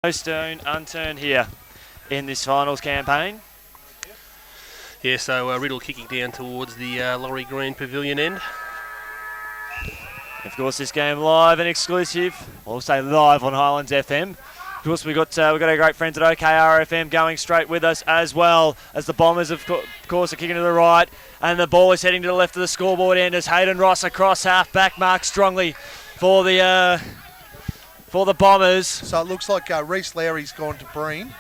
No stone unturned here in this finals campaign. Yeah, so Riddell kicking down towards the Lorry Green Pavilion end. Of course, this game live and exclusive. We'll say live on Highlands FM. Of course, we've got our great friends at OKR FM going straight with us as well as the Bombers, of course, are kicking to the right. And the ball is heading to the left of the scoreboard end as Hayden Ross across half-back mark strongly for the Bombers. So it looks like Reece Lowry's gone to Breen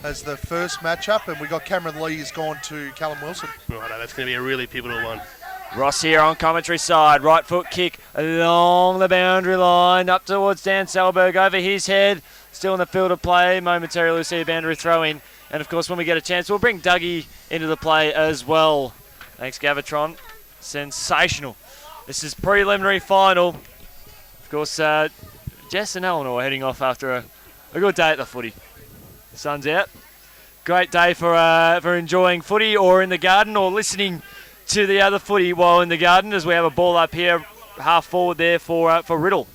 as the first matchup, and we got Cameron Lee has gone to Callum Wilson. Right, that's going to be a really pivotal one. Ross here on commentary side, right foot kick along the boundary line, up towards Dan Selberg, over his head, still in the field of play, momentarily we'll see a boundary throw in, and of course when we get a chance we'll bring Dougie into the play as well. Thanks Gavatron, sensational. This is preliminary final. Of course Jess and Eleanor are heading off after a good day at the footy. Sun's out. Great day for enjoying footy or in the garden or listening to the other footy while in the garden as we have a ball up here half forward there for Riddell.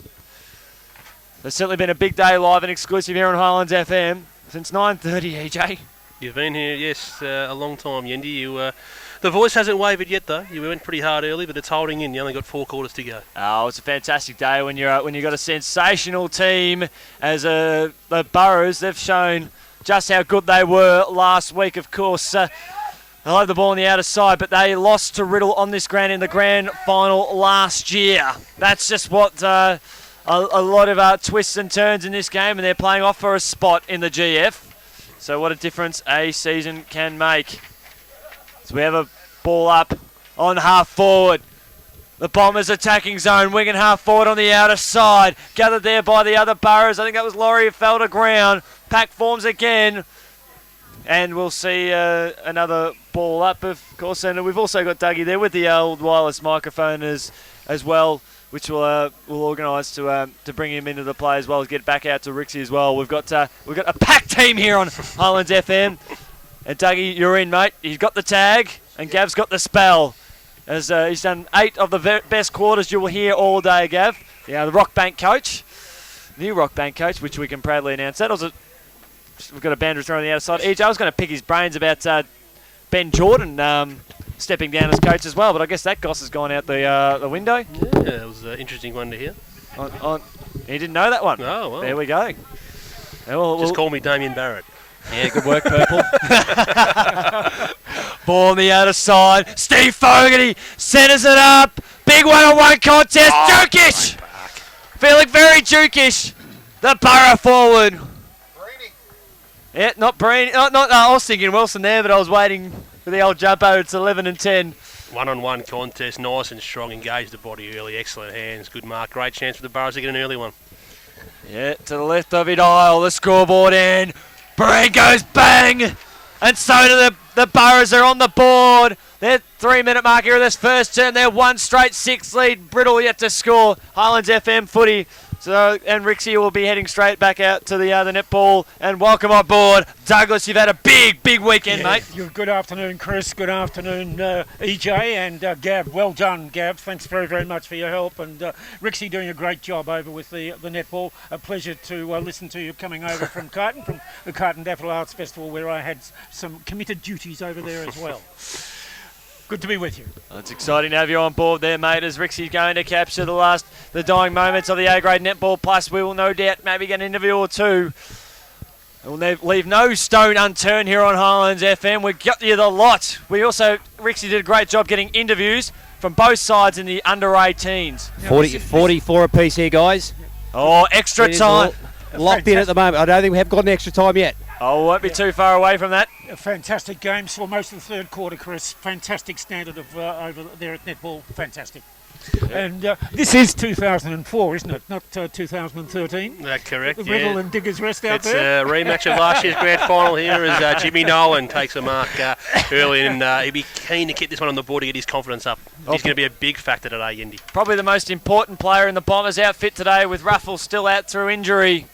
There's certainly been a big day live and exclusive here on Highlands FM since 9:30, EJ. You've been here, yes, a long time, Yendi. The voice hasn't wavered yet, though. You went pretty hard early, but it's holding in. You only got 4 quarters to go. Oh, it's a fantastic day when you've got a sensational team as the Burrows. They've shown just how good they were last week, of course. They'll have the ball on the outer side, but they lost to Riddell on this ground in the grand final last year. That's just what a lot of twists and turns in this game, and they're playing off for a spot in the GF. So what a difference a season can make. So we have a ball up on half forward. The Bombers attacking zone, wing and half forward on the outer side. Gathered there by the other Burrows. I think that was Laurie who fell to ground. Pack forms again. And we'll see another ball up, of course. And we've also got Dougie there with the old wireless microphone as well, which we'll organise to bring him into the play as well as get back out to Rixie as well. We've got a packed team here on Highlands FM. And Dougie, you're in, mate. He's got the tag, and Gav's got the spell. As he's done 8 of the best quarters you will hear all day, Gav. Yeah, the Rockbank coach, new Rockbank coach, which we can proudly announce. We've got a boundary throw on the outer side. EJ, I was going to pick his brains about Ben Jordan stepping down as coach as well, but I guess that goss has gone out the window. Yeah, it was an interesting one to hear. He didn't know that one. Oh, well. There we go. Just call me Damien Barrett. Yeah, good work, Purple. Ball on the outer side. Steve Fogarty centres it up. Big one-on-one contest. Jukish. Feeling very Jukish. The Burrow forward. Yeah, not Breen. I was thinking Wilson there, but I was waiting for the old jumpo. It's 11 and 10. One-on-one contest, nice and strong. Engaged the body early. Excellent hands. Good mark. Great chance for the Burrows to get an early one. Yeah, to the left of it, the scoreboard end. Breen goes bang, and so do the Burrows. Are on the board. Their 3-minute mark here in this first turn. They're 1 straight 6 lead. Riddell yet to score. Highlands FM footy. So, and Rixie will be heading straight back out to the netball. And welcome on board. Douglas, you've had a big weekend, mate. Good afternoon, Chris. Good afternoon, EJ and Gab. Well done, Gab. Thanks very, very much for your help. And Rixie doing a great job over with the netball. A pleasure to listen to you coming over from Carlton, from the Carlton Daffodil Arts Festival, where I had some committed duties over there as well. Good to be with you. It's exciting to have you on board there, mate, as Rixie's going to capture the dying moments of the A-grade netball. Plus, we will no doubt maybe get an interview or two. We'll leave no stone unturned here on Highlands FM. We got you the lot. Rixie did a great job getting interviews from both sides in the under-18s. 44 apiece here, guys. Oh, extra time. Locked in at the moment. I don't think we have got an extra time yet. Oh, won't be too far away from that. A fantastic game. Saw most of the third quarter, Chris. Fantastic standard of over there at netball. Fantastic. Yeah. And this is 2004, isn't it? Not 2013. Correct, the Riddell and Diggers Rest out there. It's a rematch of last year's grand final here as Jimmy Nolan takes a mark early, and he'll be keen to keep this one on the board to get his confidence up. He's going to be a big factor today, Yendi. Probably the most important player in the Bombers outfit today, with Ruffles still out through injury.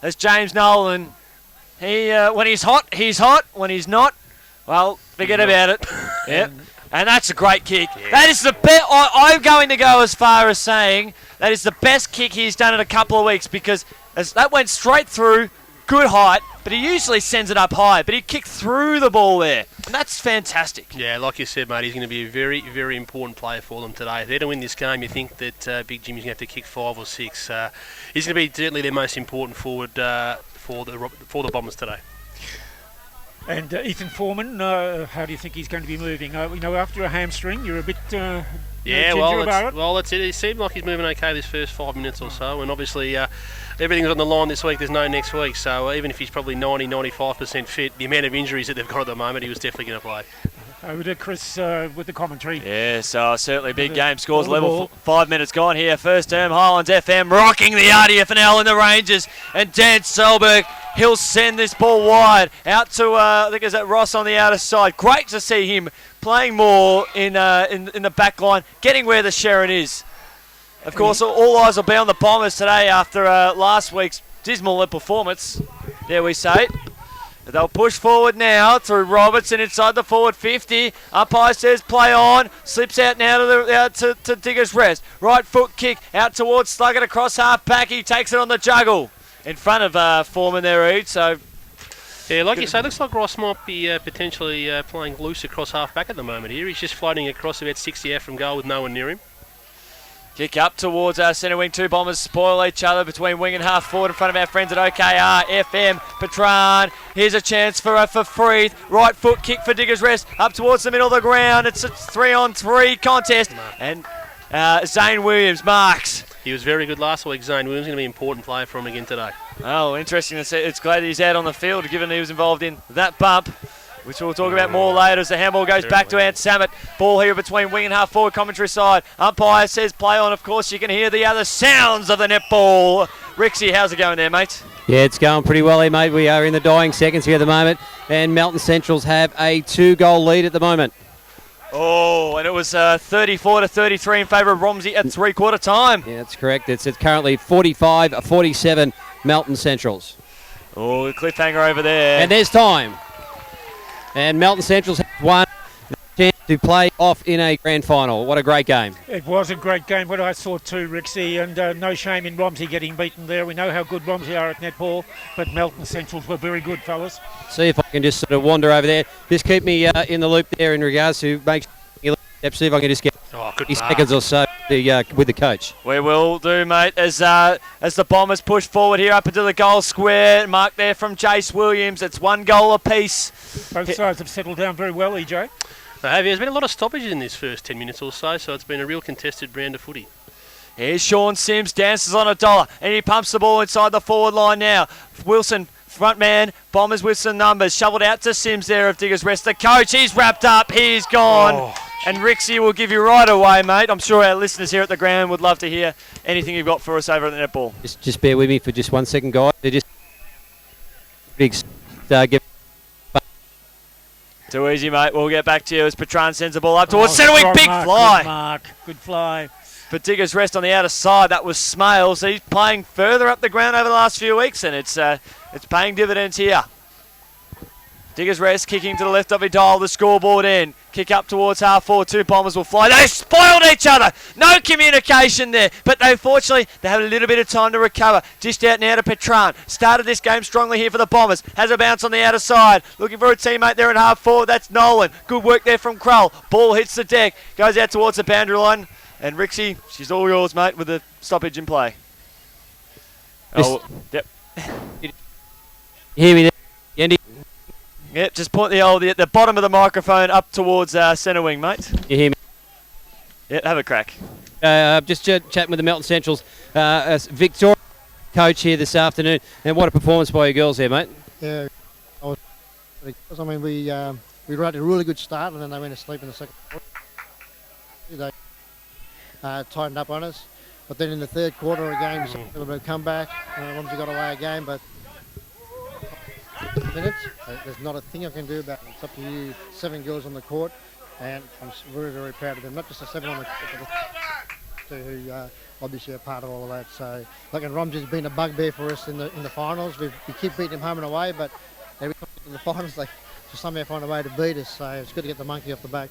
As James Nolan, when he's hot, he's hot. When he's not, well, forget about it. Yep. And that's a great kick. Yeah. That is the best. I'm going to go as far as saying that is the best kick he's done in a couple of weeks, because as that went straight through, good height, but he usually sends it up high, but he kicked through the ball there, and that's fantastic. Yeah, like you said, mate, he's going to be a very, very important player for them today. If they're to win this game, you think that Big Jimmy's going to have to kick 5 or 6. He's going to be certainly their most important forward for the Bombers today. And Ethan Foreman, how do you think he's going to be moving? After a hamstring, you're a bit yeah, ginger about it. Well, that's it. It seemed like he's moving okay this first 5 minutes or so, and obviously everything's on the line this week. There's no next week, so even if he's probably 90-95% fit, the amount of injuries that they've got at the moment, he was definitely going to play. Over to Chris with the commentary. Yeah, so certainly big game. Scores level. 5 minutes gone here. First term, Highlands FM rocking the RDFNL in the Rangers. And Dan Selberg, he'll send this ball wide out to, I think it's that Ross on the outer side. Great to see him playing more in the back line, getting where the Sharon is. Of course, all eyes will be on the Bombers today after last week's dismal performance. There we say it. They'll push forward now through Robertson inside the forward 50. Umpire says play on. Slips out now to Digger's Rest. Right foot kick out towards Sluggett across half back. He takes it on the juggle in front of Foreman there, Reed. So yeah, like you say, looks like Ross might be potentially playing loose across half back at the moment here. He's just floating across about 60 out from goal with no one near him. Kick up towards our centre wing. Two Bombers spoil each other between wing and half forward in front of our friends at OKR FM. Patron. Here's a chance for Freeth. Right foot kick for Digger's Rest. Up towards the middle of the ground. It's a 3-on-3 contest. And Zane Williams marks. He was very good last week. Zane Williams going to be an important player for him again today. Oh, interesting to see. It's glad that he's out on the field given he was involved in that bump, which we'll talk about more later as the handball goes back to Ant Samet. Ball here between wing and half forward commentary side. Umpire says play on. Of course, you can hear the other sounds of the netball. Rixie, how's it going there, mate? Yeah, it's going pretty well here, mate. We are in the dying seconds here at the moment, and Melton Centrals have a 2-goal lead at the moment. Oh, and it was 34-33 in favour of Romsey at three-quarter time. Yeah, that's correct. It's currently 45-47 Melton Centrals. Oh, cliffhanger over there. And there's time. And Melton Centrals have won the chance to play off in a grand final. What a great game. It was a great game, what I saw too, Rixie, and no shame in Romsey getting beaten there. We know how good Romsey are at netball, but Melton Centrals were very good, fellas. See if I can just sort of wander over there. Just keep me in the loop there in regards to make sure see if I can just get 30 seconds or so with the coach. We will do, mate, as the Bombers push forward here up into the goal square. Mark there from Jace Williams. It's 1 goal apiece. Both sides have settled down very well, EJ. There's been a lot of stoppages in this first 10 minutes or so it's been a real contested brand of footy. Here's Sean Sims, dances on a dollar, and he pumps the ball inside the forward line now. Wilson, front man, Bombers with some numbers. Shoveled out to Sims there of Digger's Rest. The coach, he's wrapped up, he's gone. Oh. And Rixie will give you right away, mate. I'm sure our listeners here at the ground would love to hear anything you've got for us over at the netball. Just bear with me for just 1 second, guys. They're just big. Give. Too easy, mate. We'll get back to you as Patron sends the ball up towards centre wing. Big fly. Good mark. Good fly. But Digger's Rest on the outer side. That was Smale. So he's playing further up the ground over the last few weeks, and it's paying dividends here. Digger's Rest kicking to the left of Riddell, the scoreboard end. Kick up towards half forward. Two Bombers will fly. They spoiled each other. No communication there. But fortunately, they have a little bit of time to recover. Dished out now to Patron. Started this game strongly here for the Bombers. Has a bounce on the outer side. Looking for a teammate there in half forward. That's Nolan. Good work there from Krull. Ball hits the deck. Goes out towards the boundary line. And Rixie, she's all yours, mate, with the stoppage in play. Oh, yep. You hear me there, Andy? Yep, just point the bottom of the microphone up towards centre wing, mate. You hear me? Yep, have a crack. Just chatting with the Melton Centrals. Victoria coach here this afternoon. And what a performance by your girls there, mate. Yeah, we had a really good start and then they went to sleep in the second quarter. They tightened up on us. But then in the third quarter of the game, a little bit of comeback. Romsey got away again, but minutes, there's not a thing I can do about it. It's up to you. 7 girls on the court, and I'm very, very proud of them. Not just the 7 on the court, but who obviously are part of all of that. So, look, and Romsey's been a bugbear for us in the finals. We keep beating them home and away, but every time we get to the finals, they just somehow find a way to beat us. So it's good to get the monkey off the back.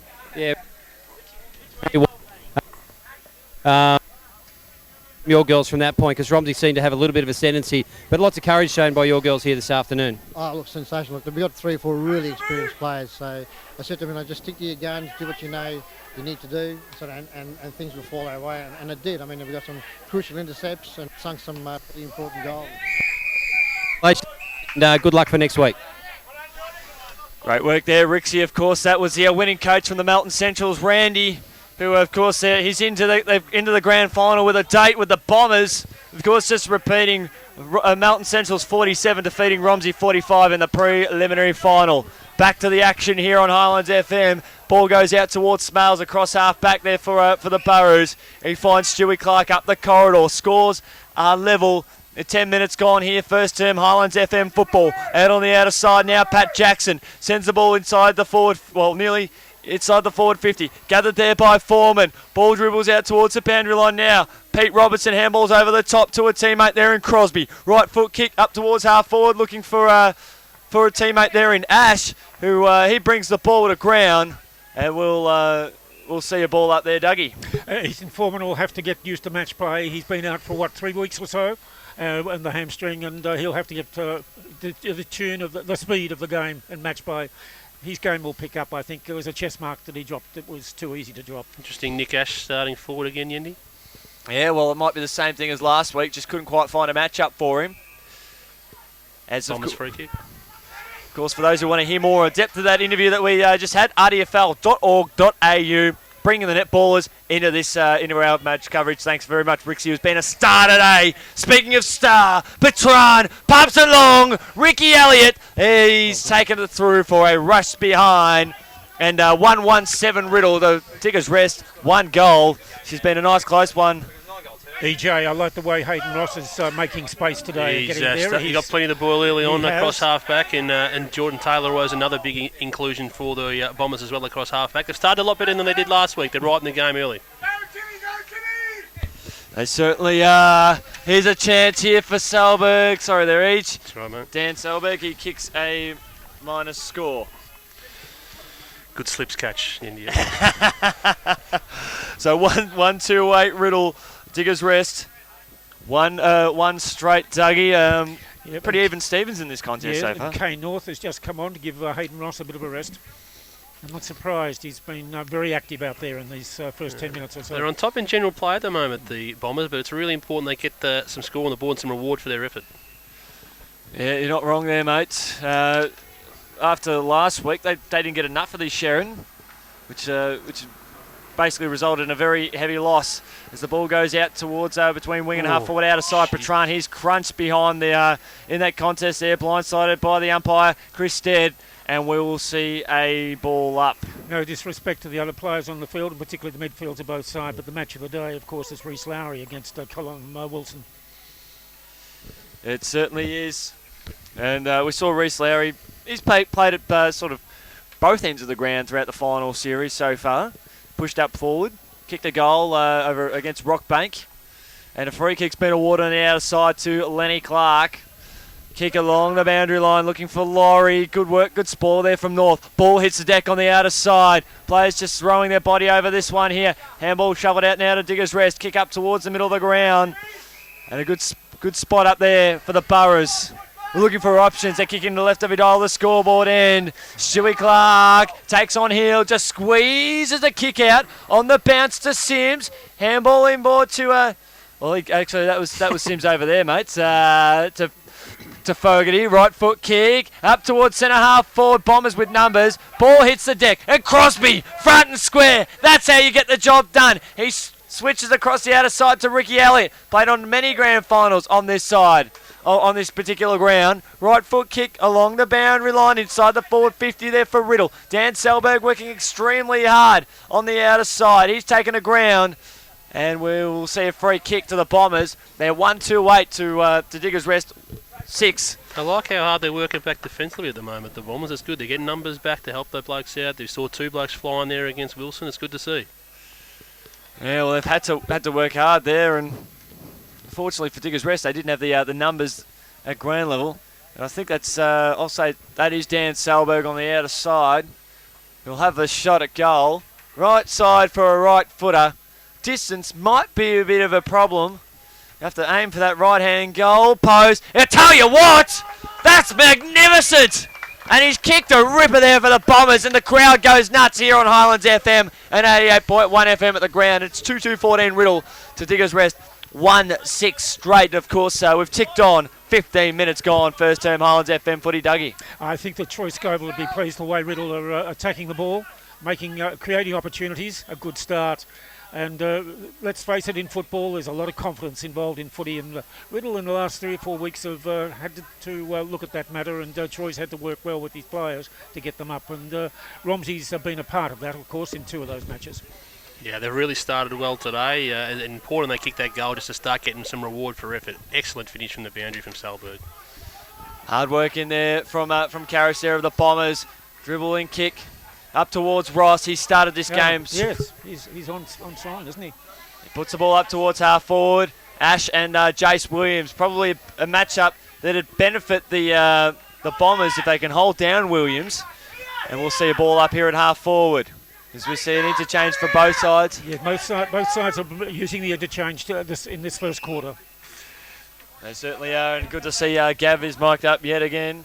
your girls from that point? Because Romsey seemed to have a little bit of ascendancy, but lots of courage shown by your girls here this afternoon. Oh, look, sensational. Look, we've got 3 or 4 really experienced players, so I said to them, just stick to your guns, do what you know you need to do, and things will fall our way, and it did. I mean, we got some crucial intercepts and sunk some pretty important goals. And good luck for next week. Great work there, Rixie. Of course, that was the winning coach from the Melton Centrals, Randy, who, of course, he's into the grand final with a date with the Bombers. Of course, just repeating Melton Centrals 47 defeating Romsey 45 in the preliminary final. Back to the action here on Highlands FM. Ball goes out towards Smales across half back there for the Burrows. He finds Stewie Clark up the corridor. Scores are level. 10 minutes gone here, first term Highlands FM football. Out on the outer side now, Pat Jackson sends the ball inside the forward, nearly inside the forward 50. Gathered there by Foreman. Ball dribbles out towards the boundary line now. Pete Robertson handballs over the top to a teammate there in Crosby. Right foot kick up towards half forward, looking for a teammate there in Ash, who he brings the ball to ground, and we'll see a ball up there, Dougie. Ethan Foreman will have to get used to match play. He's been out for 3 weeks or so. And the hamstring, and he'll have to get the tune of the speed of the game and match play. His game will pick up, I think. There was a chess mark that he dropped that was too easy to drop. Interesting, Nick Ash starting forward again, Yendi. Yeah, well, it might be the same thing as last week. Just couldn't quite find a match-up for him. Bombers free kick. Of course, for those who want to hear more in depth of that interview that we just had, RiddellDFL.org.au. Bringing the netballers into our match coverage. Thanks very much, Rixie, who's been a star today. Speaking of star, Patron pumps it long. Ricky Elliott, he's taken it through for a rush behind. And 1-1-7 Riddell, the Diggers rest, 1 goal. She's been a nice close one. EJ, I like the way Hayden Ross is making space today. He got plenty of the ball early on across half-back, and Jordan Taylor was another big inclusion for the Bombers as well across half-back. They've started a lot better than they did last week. They're right in the game early. They certainly are. Here's a chance here for Selberg. Sorry, they're each. That's right, mate. Dan Selberg, he kicks a minus score. Good slips catch, India. So 1-2-8 Riddell. Diggers rest. One straight Dougie. Pretty even Stevens in this contest so far. Kane North has just come on to give Hayden Ross a bit of a rest. I'm not surprised. He's been very active out there in these first 10 minutes or so. They're on top in general play at the moment, the Bombers, but it's really important they get some score on the board and some reward for their effort. Yeah, you're not wrong there, mate. After last week, they didn't get enough of these Sharon, which basically resulted in a very heavy loss as the ball goes out towards between wing and half forward outer side. Patron, he's crunched behind the in that contest there, blindsided by the umpire Chris Stead, and we will see a ball up. No disrespect to the other players on the field, and particularly the midfields of both sides, but the match of the day, of course, is Reece Lowry against Colin Wilson. It certainly is, and we saw Reece Lowry. He's played at sort of both ends of the ground throughout the final series so far. Pushed up forward, kicked a goal over against Rockbank, and a free kick's been awarded on the outer side to Lenny Clark. Kick along the boundary line, looking for Laurie. Good work, good spoil there from North. Ball hits the deck on the outer side. Players just throwing their body over this one here. Handball shoveled out now to Diggers Rest. Kick up towards the middle of the ground, and a good spot up there for the Burrows. We're looking for options. They're kicking to the left of it all, the scoreboard end. Stewie Clark takes on heel, just squeezes a kick out on the bounce to Sims. Handball inboard to actually that was Sims over there, mate. To Fogarty, right foot kick up towards centre half forward. Bombers with numbers. Ball hits the deck and Crosby front and square. That's how you get the job done. He switches across the outer side to Ricky Elliott. Played on many grand finals on this side. On this particular ground. Right foot kick along the boundary line inside the forward 50 there for Riddell. Dan Selberg working extremely hard on the outer side. He's taken a ground, and we will see a free kick to the Bombers. They're 1-2-8 to Diggers Rest 6. I like how hard they're working back defensively at the moment, the Bombers. It's good. They're getting numbers back to help the blokes out. They saw 2 blokes flying there against Wilson. It's good to see. Yeah, well, they've had to work hard there, and unfortunately for Diggers Rest, they didn't have the numbers at ground level. And I think that's, I'll say that is Dan Selberg on the outer side. He'll have the shot at goal. Right side for a right footer. Distance might be a bit of a problem. You have to aim for that right-hand goal post. I tell you what, that's magnificent. And he's kicked a ripper there for the Bombers, and the crowd goes nuts here on Highlands FM and 88.1 FM at the ground. It's 2-2-14 Riddell to Diggers Rest. 1-6 straight, of course. We've ticked on 15 minutes gone. First term Highlands FM footy, Dougie. I think that Troy Scoble would be pleased the way Riddell are attacking the ball, creating opportunities. A good start. And let's face it, in football, there's a lot of confidence involved in footy. And Riddell in the last 3 or 4 weeks have had to look at that matter. And Troy's had to work well with his players to get them up. And Romsey's been a part of that, of course, in 2 of those matches. Yeah, they've really started well today. And important they kicked that goal just to start getting some reward for effort. Excellent finish from the boundary from Salberg. Hard work in there from Carricer of the Bombers. Dribbling kick up towards Ross. He started this game. Yes, he's on sign, isn't he? He puts the ball up towards half forward. Ash and Jace Williams. Probably a matchup that'd benefit the Bombers if they can hold down Williams. And we'll see a ball up here at half forward. As we see an interchange for both sides. Yeah, both sides are using the interchange in this first quarter. They certainly are, and good to see Gav is mic'd up yet again.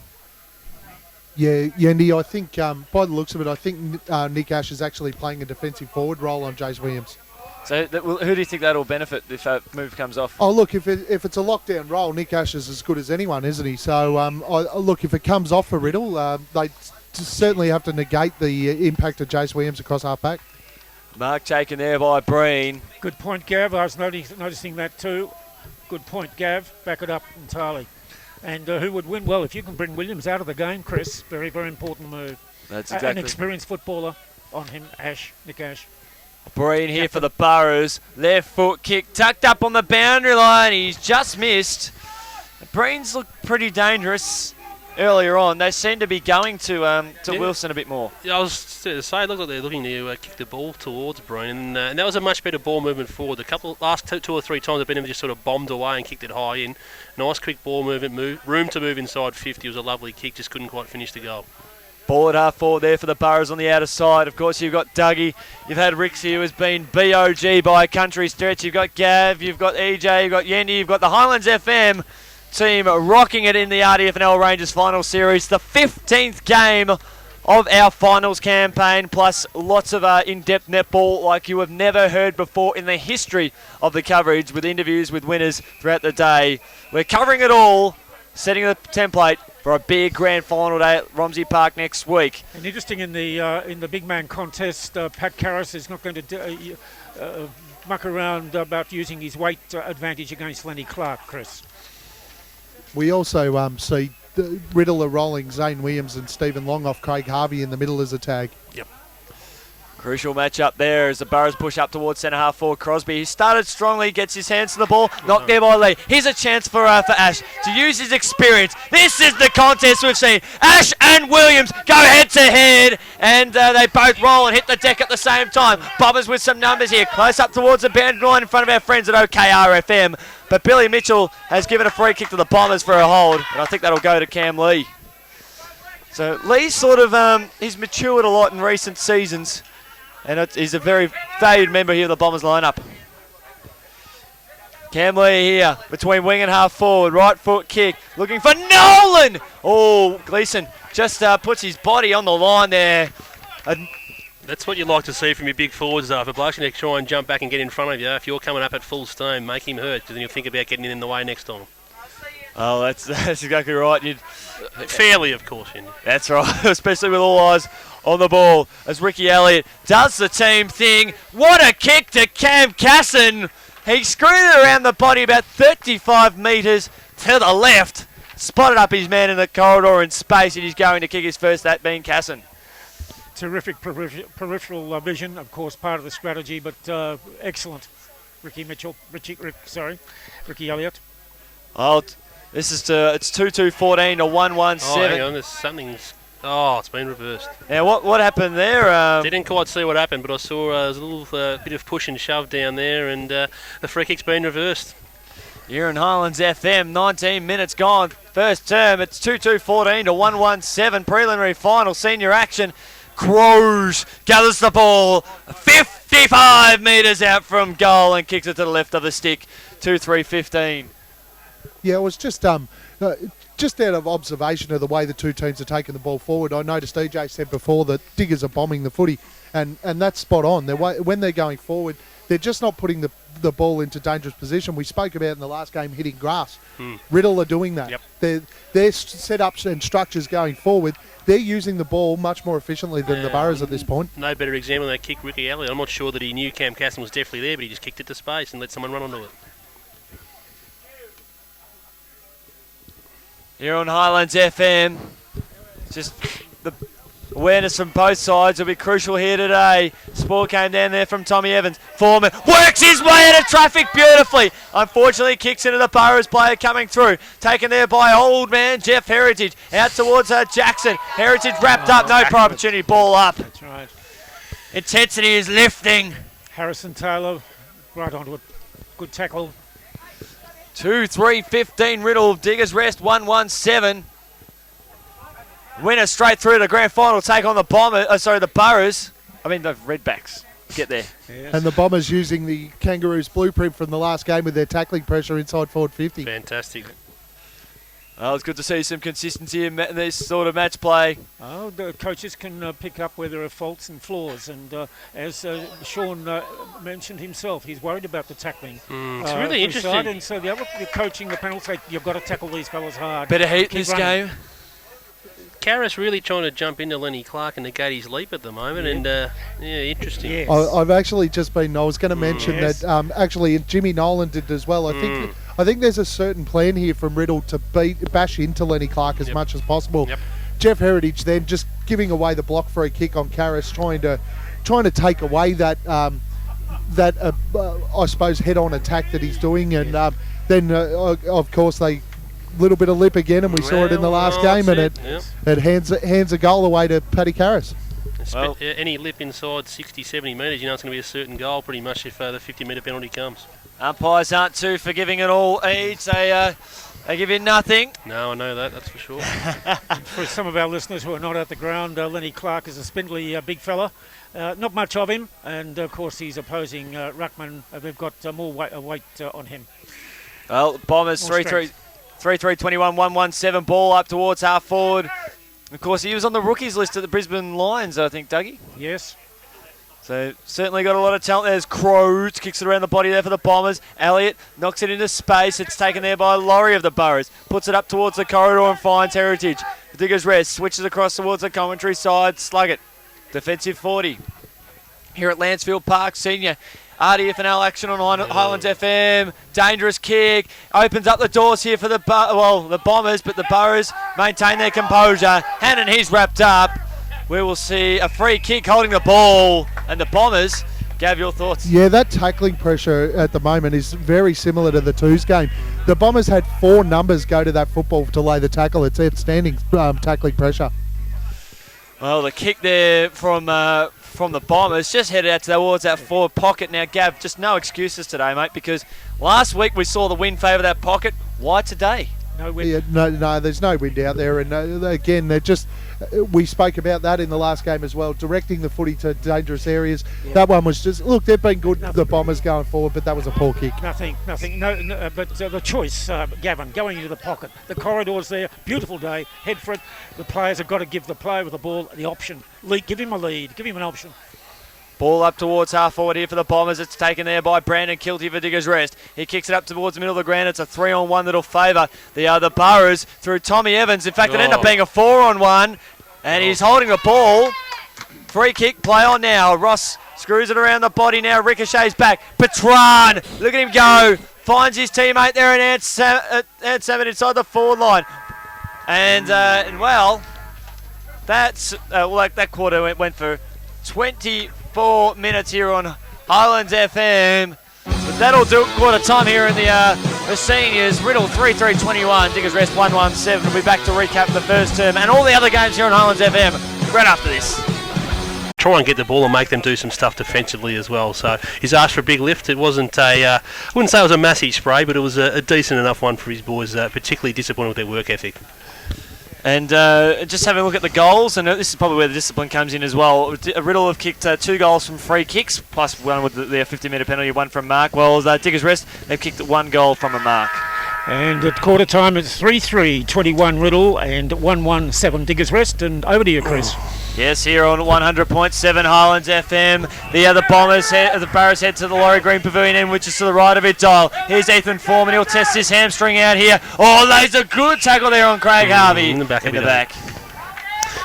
Yeah, Yendi, I think by the looks of it, I think Nick Ash is actually playing a defensive forward role on Jace Williams. So who do you think that'll benefit if that move comes off? Oh, look, if it's a lockdown role, Nick Ash is as good as anyone, isn't he? So, look, if it comes off for Riddell, they certainly have to negate the impact of Jace Williams across half-back. Mark taken there by Breen. Good point, Gav. I was noticing that too. Good point, Gav. Back it up entirely. And who would win? Well, if you can bring Williams out of the game, Chris, very, very important move. That's exactly. An experienced footballer on him, Nick Ash. Breen here for the Burrows. Left foot kick tucked up on the boundary line. He's just missed. Breen's looked pretty dangerous earlier on. They seem to be going to Wilson a bit more. Yeah, I was to say, it looks like they're looking to kick the ball towards Breen, and that was a much better ball movement forward. The last two or three times they've been just sort of bombed away and kicked it high in. Nice quick ball movement, room to move inside 50. It was a lovely kick, just couldn't quite finish the goal. Ball at half forward there for the Burrows on the outer side. Of course, you've got Dougie. You've had Rixie, who has been BOG by a country stretch. You've got Gav, you've got EJ, you've got Yendi, you've got the Highlands FM team rocking it in the RDFL Rangers final series. The 15th game of our finals campaign, plus lots of in-depth netball like you have never heard before in the history of the coverage, with interviews with winners throughout the day. We're covering it all, setting the template for a big grand final day at Romsey Park next week. And interesting in the big man contest, Pat Karras is not going to muck around about using his weight advantage against Lenny Clark, Chris. We also see Riddell are rolling Zane Williams and Stephen Long off Craig Harvey in the middle as a tag. Yep. Crucial matchup there as the Burrows push up towards centre half forward Crosby. He started strongly, gets his hands to the ball, knocked there by Lee. Here's a chance for Ash to use his experience. This is the contest we've seen. Ash and Williams go head to head, and they both roll and hit the deck at the same time. Bombers with some numbers here, close up towards the boundary line in front of our friends at OKRFM. But Billy Mitchell has given a free kick to the Bombers for a hold, and I think that'll go to Cam Lee. So Lee's sort of he's matured a lot in recent seasons. And he's a very valued member here of the Bombers lineup. Cam Lee here between wing and half forward. Right foot kick. Looking for Nolan. Oh, Gleeson just puts his body on the line there. That's what you like to see from your big forwards, though. If a bloke's going to try and jump back and get in front of you, if you're coming up at full steam, make him hurt, because then you'll think about getting in the way next time. Oh, that's exactly right. Fairly, of course. That's right, especially with all eyes on the ball as Ricky Elliott does the team thing. What a kick to Cam Casson. He screwed it around the body about 35 metres to the left. Spotted up his man in the corridor in space, and he's going to kick his first, that being Casson. Terrific peripheral vision, of course, part of the strategy, but excellent. Ricky Elliott. Oh, this is it's 2-2-14 to 1-1-7. Oh, hang on, there's something's... Oh, it's been reversed. Now, what happened there? Didn't quite see what happened, but I saw there's a little bit of push and shove down there, and the free kick's been reversed. Here in Highlands FM, 19 minutes gone. First term, it's 2-2-14 to 1-1-7. Preliminary final, senior action. Crows gathers the ball. 50 55 metres out from goal and kicks it to the left of the stick. 2-3-15. Yeah, it was just out of observation of the way the two teams are taking the ball forward. I noticed EJ said before that Diggers are bombing the footy, and that's spot on. When they're going forward, they're just not putting the ball into dangerous position. We spoke about in the last game hitting grass. Riddell are doing that. Yep. Their setups and structures going forward, they're using the ball much more efficiently than the Burrows at this point. No better example than that kick Ricky Elliott. I'm not sure that he knew Cam Casson was definitely there, but he just kicked it to space and let someone run onto it. Here on Highlands FM, just the awareness from both sides will be crucial here today. Sport came down there from Tommy Evans. Foreman works his way out of traffic beautifully. Unfortunately, kicks into the Burrows player coming through. Taken there by old man Jeff Heritage. Out towards Jackson. Heritage wrapped up. No opportunity. Ball up. That's right. Intensity is lifting. Harrison Taylor right onto it. Good tackle. 2-3-15 Riddell. Diggers rest 1-1-7. Winner straight through to the grand final. Take on the the Burrows. I mean the Redbacks. Get there. Yes. And the Bombers using the Kangaroos blueprint from the last game with their tackling pressure inside forward 50. Fantastic. Well, it's good to see some consistency in this sort of match play. Oh, the coaches can pick up where there are faults and flaws, and as Sean mentioned himself, he's worried about the tackling. It's really interesting. Side, and so the coaching the panel say you've got to tackle these fellas hard. Better heat Keep this running. game. Karras really trying to jump into Lenny Clark and negate his leap at the moment, and interesting. Yes. I've actually just been. I was going to mention Yes. that actually Jimmy Nolan did as well. I think there's a certain plan here from Riddell to bash into Lenny Clark as much as possible. Yep. Jeff Heritage then just giving away the block for a kick on Karras, trying to take away that I suppose head-on attack that he's doing, and then of course they little bit of lip again, and we saw it in the last game, and it hands a goal away to Paddy Karras. Well, any lip inside 60, 70 metres, you know it's going to be a certain goal pretty much if the 50-metre penalty comes. Umpires aren't too forgiving at all, Eads. They give you nothing. No, I know that's for sure. For some of our listeners who are not at the ground, Lenny Clark is a spindly big fella. Not much of him, and of course he's opposing Ruckman. They've got more weight on him. Well, Bombers 3-3-21, 1-1-7, ball up towards half forward. Of course, he was on the rookies list at the Brisbane Lions, I think, Dougie. Yes. So certainly got a lot of talent. There's Crows, kicks it around the body there for the Bombers. Elliott knocks it into space. It's taken there by Laurie of the Burrows. Puts it up towards the corridor and finds Heritage. The Diggers rest, switches across towards the commentary side. Sluggett, defensive 40. Here at Lancefield Park, senior. RDFL action on Highlands FM. Dangerous kick. Opens up the doors here for the Bombers, but the Burrows maintain their composure. Hannon, he's wrapped up. We will see a free kick holding the ball, and the Bombers. Gav, your thoughts? Yeah, that tackling pressure at the moment is very similar to the Twos game. The Bombers had 4 numbers go to that football to lay the tackle. It's outstanding tackling pressure. Well, the kick there from the Bombers just headed out towards that forward pocket. Now, Gav, just no excuses today, mate, because last week we saw the wind favour that pocket. Why today? No wind. Yeah, no, there's no wind out there, and again, they're just. We spoke about that in the last game as well, directing the footy to dangerous areas. Yeah. That one was just, look, they've been good, the Bombers going forward, but that was a poor kick. Nothing. No, but the choice, Gavin, going into the pocket. The corridor's there, beautiful day, head for it. The players have got to give the player with the ball the option. Give him a lead, give him an option. Ball up towards half forward here for the Bombers. It's taken there by Brandon Kilty for Diggers rest. He kicks it up towards the middle of the ground. It's a 3-on-1 that'll favour the Burrows through Tommy Evans. In fact, it ended up being a 4-on-1, and he's holding the ball. Free kick, play on now. Ross screws it around the body now. Ricochets back. Patron, look at him go. Finds his teammate there, and Ant Salmon inside the forward line. And well, that's that quarter went for 24 minutes here on Highlands FM. But that'll do quarter time here in the seniors. Riddell 3-3-21, Diggers rest 1-1-7. We'll be back to recap the first term and all the other games here on Highlands FM right after this. Try and get the ball and make them do some stuff defensively as well. So he's asked for a big lift. It wasn't I wouldn't say it was a massive spray, but it was a decent enough one for his boys. Particularly disappointed with their work ethic. And just having a look at the goals, and this is probably where the discipline comes in as well. Riddell have kicked 2 goals from free kicks, plus one with their 50-metre penalty, 1 from mark. Well, as Diggers Rest, they've kicked 1 goal from a mark. And at quarter time, it's 3-3, 21 Riddell and 1-1-7 Diggers Rest. And over to you, Chris. Yes, here on 100.7 Highlands FM. The Bombers, the Barras head to the Laurie Green Pavilion end, which is to the right of it, Dial. Here's Ethan Foreman. He'll test his hamstring out here. Oh, there's a good tackle there on Craig Harvey. In the back.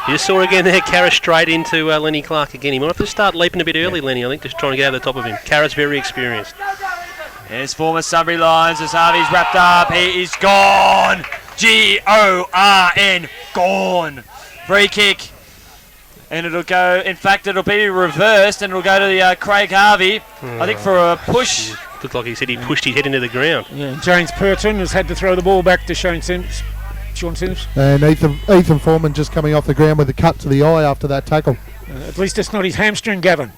You just saw again there, Carra straight into Lenny Clark again. He might have to start leaping a bit early, Lenny, I think, just trying to get over the top of him. Carra's very experienced. Here's former Sunbury Lions as Harvey's wrapped up. He is gone. G-O-R-N. Gone. Free kick. And it'll go, in fact, it'll be reversed and it'll go to the Craig Harvey, I think, for a push. Looked like he said he pushed his head into the ground. Yeah, James Purton has had to throw the ball back to Sean Sims. And Ethan Foreman just coming off the ground with a cut to the eye after that tackle. At least it's not his hamstring, Gavin.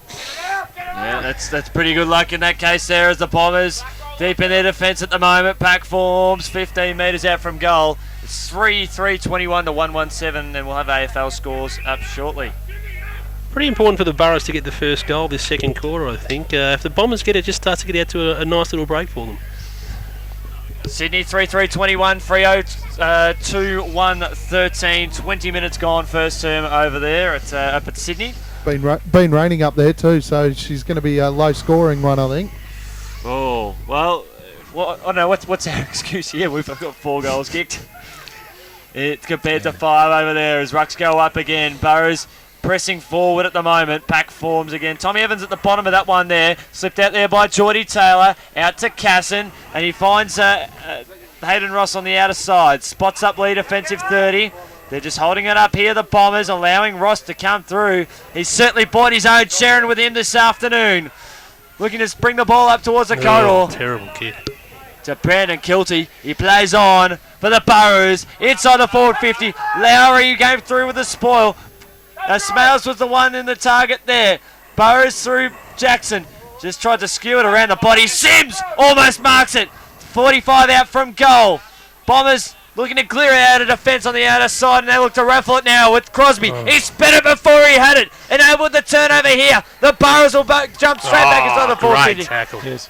Yeah, that's pretty good luck in that case there as the Bombers deep in their defence at the moment. Pack forms 15 metres out from goal. It's 3-3-21 to 1-1-7, and we'll have AFL scores up shortly. Pretty important for the Burrows to get the first goal this second quarter, I think. If the Bombers get it, just starts to get out to a nice little break for them. Sydney 3-3-21, Freo 2-1-13, 20 minutes gone first term over there up at Sydney. Been raining up there too, so she's going to be a low scoring one, I think. Oh, well, I don't know, what's our excuse here? We've got 4 goals kicked. It's compared to 5 over there as rucks go up again. Burrows pressing forward at the moment. Pack forms again. Tommy Evans at the bottom of that one there. Slipped out there by Geordie Taylor. Out to Casson. And he finds Hayden Ross on the outer side. Spots up lead offensive 30. They're just holding it up here, the Bombers, allowing Ross to come through. He's certainly brought his own Sharon with him this afternoon. Looking to bring the ball up towards the corridor. Terrible kick. To Brandon Kilty. He plays on for the Burrows. Inside the forward 50. Lowry came through with the spoil. Smales was the one in the target there. Burrows through Jackson. Just tried to skew it around the body. Sims almost marks it. 45 out from goal. Bombers looking to clear out a defence on the outer side, and they look to raffle it now with Crosby. He sped it before he had it. Enabled the turnover here. The Burrows will jump straight back inside the forward 50. Great tackle. Yes.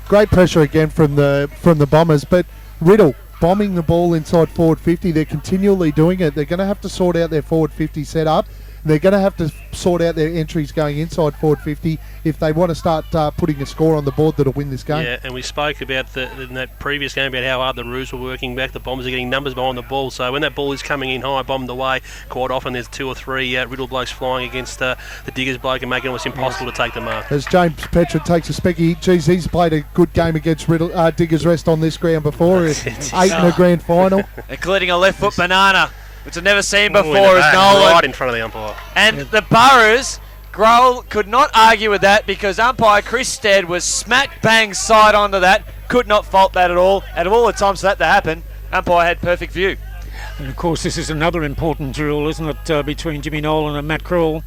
Great pressure again from the Bombers, but Riddell bombing the ball inside forward 50. They're continually doing it. They're going to have to sort out their forward 50 setup. They're going to have to sort out their entries going inside forward 50 if they want to start putting a score on the board that'll win this game. Yeah, and we spoke about in that previous game about how hard the Roos were working back. The Bombers are getting numbers behind the ball, so when that ball is coming in high, bombed away, quite often there's 2 or 3 Riddell blokes flying against the Diggers bloke and making it almost impossible to take the mark. As James Petra takes a specky, geez, he's played a good game against Diggers Rest on this ground before. 8 in the grand final. Including a left foot banana, which I've never seen before, as Nolan. Right in front of the umpire. And the Burrows, Grohl could not argue with that because umpire Chris Stead was smack bang side onto that. Could not fault that at all. Out of all the times for that to happen, umpire had perfect view. And of course, this is another important drill, isn't it, between Jimmy Nolan and Matt Krul?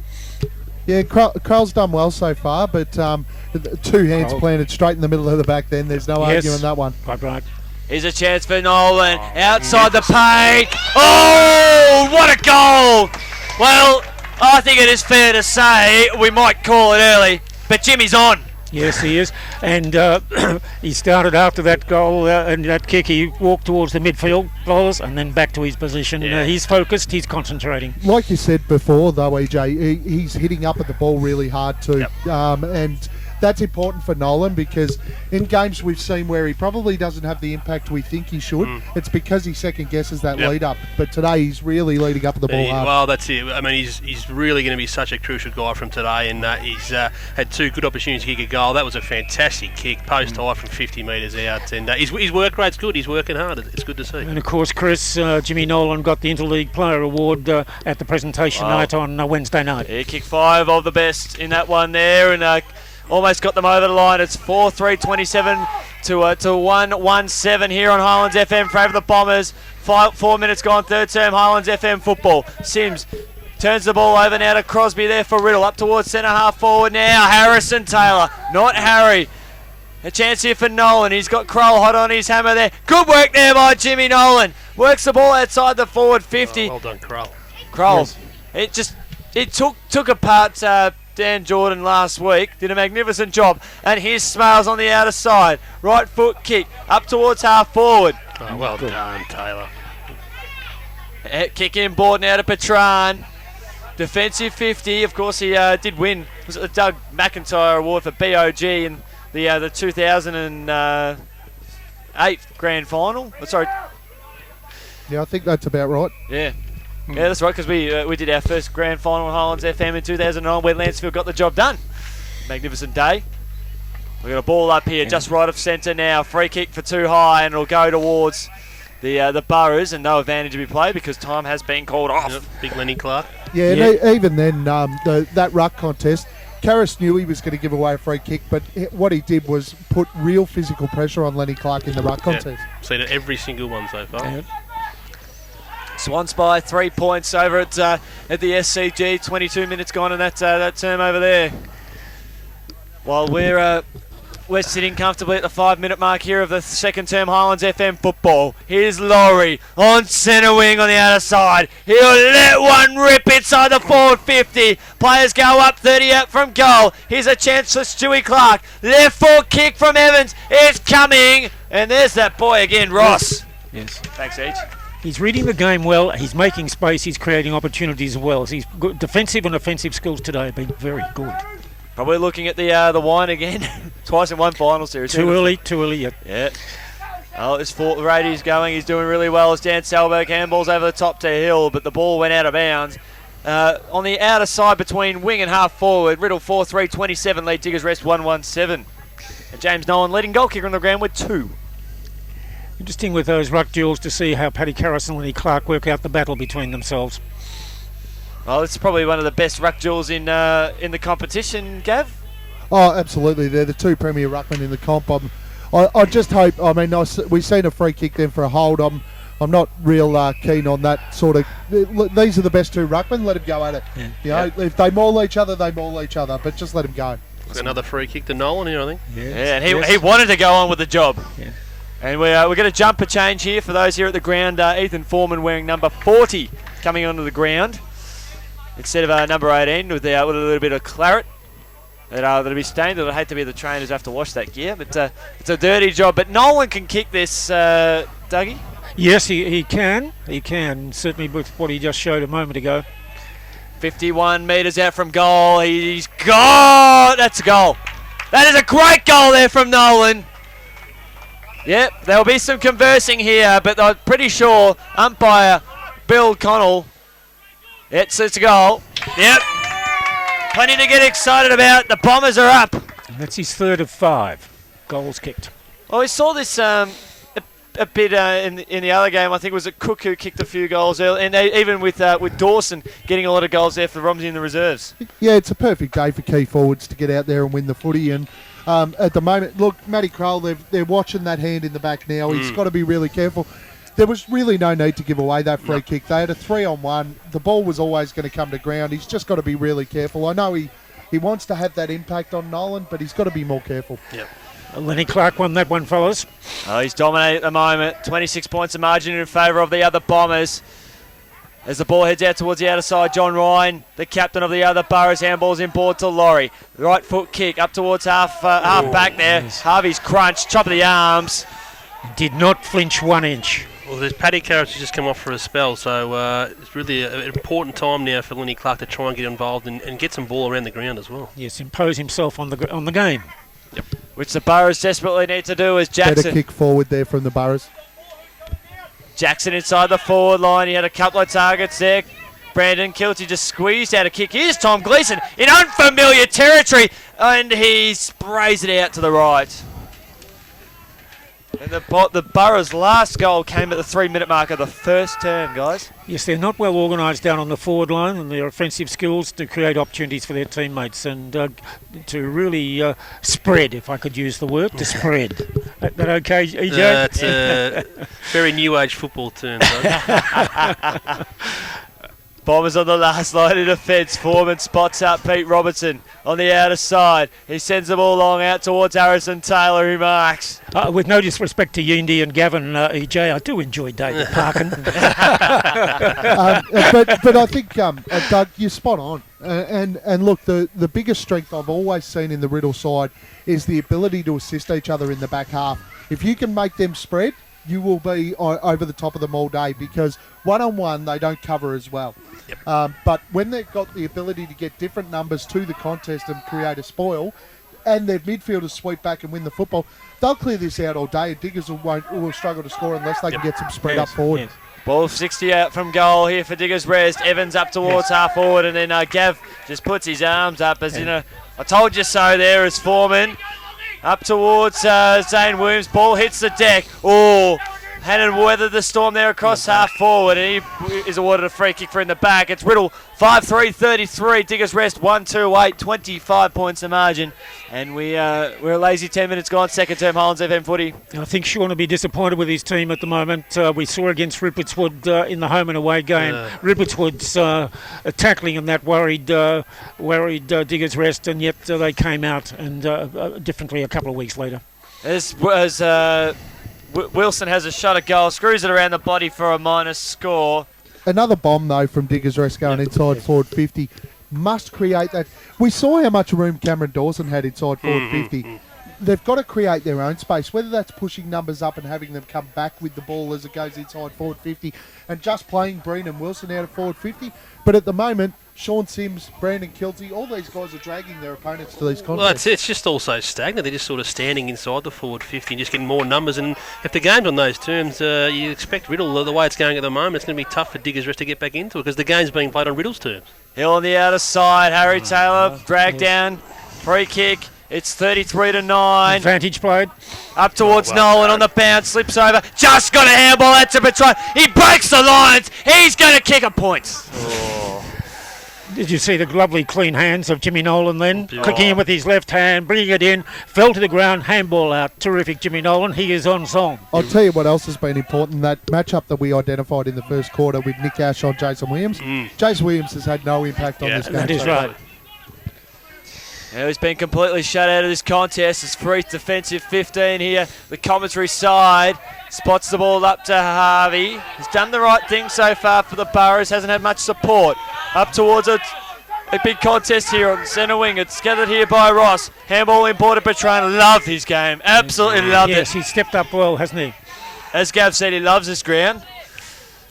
Yeah, Kroll's done well so far, but 2 hands planted straight in the middle of the back then. There's no arguing that one. Quite right. Here's a chance for Nolan. Outside the paint. Oh, what a goal! Well, I think it is fair to say we might call it early, but Jimmy's on. Yes, he is. And he started after that goal and that kick. He walked towards the midfield players and then back to his position. Yeah. He's focused. He's concentrating. Like you said before, though, EJ, he's hitting up at the ball really hard too. Yep. And that's important for Nolan because in games we've seen where he probably doesn't have the impact we think he should, it's because he second guesses that lead up. But today he's really leading up at the ball hard. Well, that's it. I mean, he's really going to be such a crucial guy from today, and he's had 2 good opportunities to kick a goal. That was a fantastic kick, post high from 50 metres out, and his work rate's good. He's working hard. It's good to see. And of course, Chris, Jimmy Nolan got the Interleague Player Award at the presentation night on Wednesday night. He kicked 5 of the best in that one there, and almost got them over the line. It's 4-3-27 to 1-1-7 here on Highlands FM for over the Bombers. 4 minutes gone, third term Highlands FM football. Sims turns the ball over now to Crosby there for Riddell. Up towards centre half forward now. Harrison Taylor, not Harry. A chance here for Nolan. He's got Kroll hot on his hammer there. Good work there by Jimmy Nolan. Works the ball outside the forward 50. Well done, Kroll. Kroll. Yes. It took apart Dan Jordan last week. Did a magnificent job. And here's Smales on the outer side. Right foot kick up towards half forward. Oh, well done, Taylor. Kick in board now to Patran. Defensive 50. Of course, he did win. Was it the Doug McIntyre Award for BOG in the 2008 grand final? Oh, sorry. Yeah, I think that's about right. Yeah. Yeah, that's right, because we did our first grand final in Highlands FM in 2009 where Lansfield got the job done. Magnificent day. We've got a ball up here just right of centre now. Free kick for too high, and it'll go towards the Burrows, and no advantage to be played because time has been called off. Yep. Big Lenny Clark. Yeah, and even then, that ruck contest, Karras knew he was going to give away a free kick, but what he did was put real physical pressure on Lenny Clark in the ruck contest. Seen it every single one so far. Yeah. Swans by 3 points over at the SCG. 22 minutes gone in that term over there. While we're sitting comfortably at the 5-minute mark here of the second term Highlands FM football. Here's Laurie on centre wing on the outer side. He'll let one rip inside the forward 50. Players go up 30 out from goal. Here's a chance for Stewie Clark. Left foot kick from Evans. It's coming. And there's that boy again, Ross. Yes. Thanks, H. He's reading the game well. He's making space. He's creating opportunities as well. He's good. Defensive and offensive skills today have been very good. Probably looking at the wine again. Twice in one final series. Too early, yep. Yeah. Oh, this Rady's going. He's doing really well as Dan Salberg handballs over the top to Hill, but the ball went out of bounds. On the outer side between wing and half forward, Riddell 4-3-27 lead, Diggers Rest 1-1-7. And James Nolan leading goal kicker on the ground with 2. Interesting with those ruck duels to see how Paddy Karras and Lenny Clark work out the battle between themselves. Well, it's probably one of the best ruck duels in the competition, Gav. Oh, absolutely. They're the two premier ruckmen in the comp. I just hope. I mean, we've seen a free kick then for a hold. I'm not real keen on that sort of. These are the best two ruckmen. Let them go at it. Yeah. You know, if they maul each other, they maul each other. But just let them go. Another free kick to Nolan here, I think. Yeah, and he wanted to go on with the job. Yeah. And we're going to jump a change here for those here at the ground. Ethan Foreman wearing number 40 coming onto the ground instead of number 18 with a little bit of claret. That'll be stained. I'd hate to be the trainers who have to wash that gear, but it's a dirty job. But Nolan can kick this, Dougie. Yes, he can. He can, certainly with what he just showed a moment ago. 51 metres out from goal. He's got... That's a goal. That is a great goal there from Nolan. Yep, there'll be some conversing here, but I'm pretty sure umpire Bill Connell, it's a goal. Yep, plenty to get excited about. The Bombers are up. And that's his third of 5 goals kicked. Well, we saw this a bit in the other game. I think it was Cook who kicked a few goals early, and even with Dawson getting a lot of goals there for Romsey in the reserves. Yeah, it's a perfect day for key forwards to get out there and win the footy. And at the moment, look, Matty Kroll, they're watching that hand in the back now. He's got to be really careful. There was really no need to give away that free kick. They had a 3-on-1. The ball was always going to come to ground. He's just got to be really careful. I know he wants to have that impact on Nolan, but he's got to be more careful. Yep. Lenny Clark won that one, fellas. Oh, he's dominating at the moment. 26 points of margin in favour of the other Bombers. As the ball heads out towards the outer side, John Ryan, the captain of the other Burrows, handballs inboard to Laurie. Right foot kick up towards half back there. Yes. Harvey's crunch, top of the arms. Did not flinch 1 inch. Well, there's Paddy Karras who's just come off for a spell, so it's really an important time now for Lenny Clark to try and get involved and get some ball around the ground as well. Yes, impose himself on the game. Yep. Which the Burrows desperately need to do as Jackson. Better kick forward there from the Burrows. Jackson inside the forward line. He had a couple of targets there. Brandon Kilty just squeezed out a kick. Here's Tom Gleeson in unfamiliar territory, and he sprays it out to the right. And the Burrows' last goal came at the 3-minute mark of the first term, guys. Yes, they're not well organised down on the forward line, and their offensive skills to create opportunities for their teammates and to really spread, if I could use the word, to spread. That okay, EJ? That's a very new age football term. Bombers on the last line of defence. Foreman spots up Pete Robertson on the outer side. He sends the ball long out towards Harrison Taylor, who marks. With no disrespect to Yindi and Gavin, EJ, I do enjoy David Parkin. But I think, Doug, you're spot on. And look, the biggest strength I've always seen in the Riddell side is the ability to assist each other in the back half. If you can make them spread, you will be over the top of them all day, because one-on-one they don't cover as well. Yep. But when they've got the ability to get different numbers to the contest and create a spoil, and their midfielders sweep back and win the football, they'll clear this out all day, and Diggers will struggle to score unless they can get some spread up forward. Yes. Ball 60 out from goal here for Diggers Rest. Evans up towards half forward, and then Gav just puts his arms up as, I told you so there as Foreman. Up towards Zane Williams. Ball hits the deck. Oh, Hannon weathered the storm there across half forward, and he is awarded a free kick for in the back. It's Riddell 5-3-33. Diggers Rest 1-2-8, 25 points the margin. And we're a lazy 10 minutes gone. Second term Hollands FM footy. I think Sean will be disappointed with his team at the moment. We saw against Rippertswood in the home and away game. Rippertswood's tackling in that worried Diggers Rest, and yet they came out and differently a couple of weeks later. As Wilson has a shot at goal, screws it around the body for a minus score. Another bomb, though, from Diggers Rest going inside forward 50. Must create that. We saw how much room Cameron Dawson had inside forward 50. They've got to create their own space, whether that's pushing numbers up and having them come back with the ball as it goes inside forward 50, and just playing Breen and Wilson out of forward 50. But at the moment, Sean Sims, Brandon Kilsey, all these guys are dragging their opponents to these contests. Well, it's just also stagnant. They're just sort of standing inside the forward 50 and just getting more numbers. And if the game's on those terms, you expect Riddell, the way it's going at the moment, it's going to be tough for Diggers Rest to get back into it because the game's being played on Riddell's terms. Hill on the outer side. Harry Taylor dragged down. Free kick. It's 33-9. Advantage played. Up towards Nolan on the bounce. Slips over. Just got a handball out to Petron. He breaks the lines. He's going to kick a point. Did you see the lovely clean hands of Jimmy Nolan then? Clicking in with his left hand, bringing it in, fell to the ground, handball out. Terrific, Jimmy Nolan. He is on song. I'll tell you what else has been important, that matchup that we identified in the first quarter with Nick Ash on Jason Williams. Jason Williams has had no impact on this game. That is right. Yeah, he's been completely shut out of this contest. It's free defensive 15 here. The commentary side spots the ball up to Harvey. He's done the right thing so far for the Burrows. Hasn't had much support. Up towards a big contest here on the centre wing. It's gathered here by Ross. Handball imported Petron. Loved his game. Absolutely loved it. Yes, he stepped up well, hasn't he? As Gav said, he loves this ground.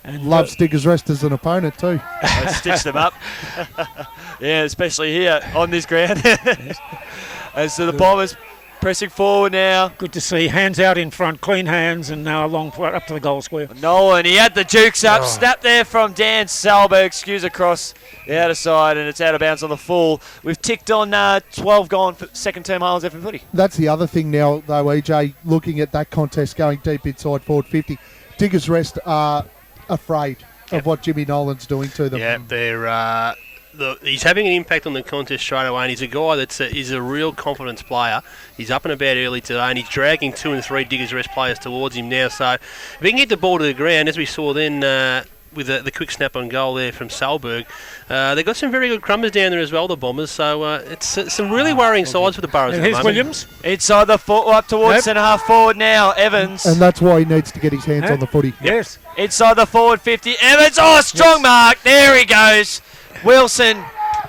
And loves Diggers Rest as an opponent too. Stitched them up. Yeah, especially here on this ground. And so the Bombers pressing forward now. Good to see. Hands out in front, clean hands, and now along up to the goal square. Nolan, he had the jukes up. Snap there from Dan Salberg. Skews across the outer side, and it's out of bounds on the full. We've ticked on 12 gone for second term Highlands FM footy. That's the other thing now, though, EJ, looking at that contest going deep inside forward 50. Diggers Rest are afraid of what Jimmy Nolan's doing to them. Yeah, they're... he's having an impact on the contest straight away, and he's a guy he's a real confidence player. He's up and about early today, and he's dragging 2 and 3 Diggers Rest players towards him now. So if he can get the ball to the ground, as we saw then with the quick snap on goal there from Salberg, they've got some very good crumbers down there as well, the Bombers. So it's some really worrying sides for the Burrows. And here's Williams. Inside the up towards centre half forward now, Evans. And that's why he needs to get his hands on the footy. Yes. Inside the forward 50, Evans. Oh, strong mark. There he goes. Wilson.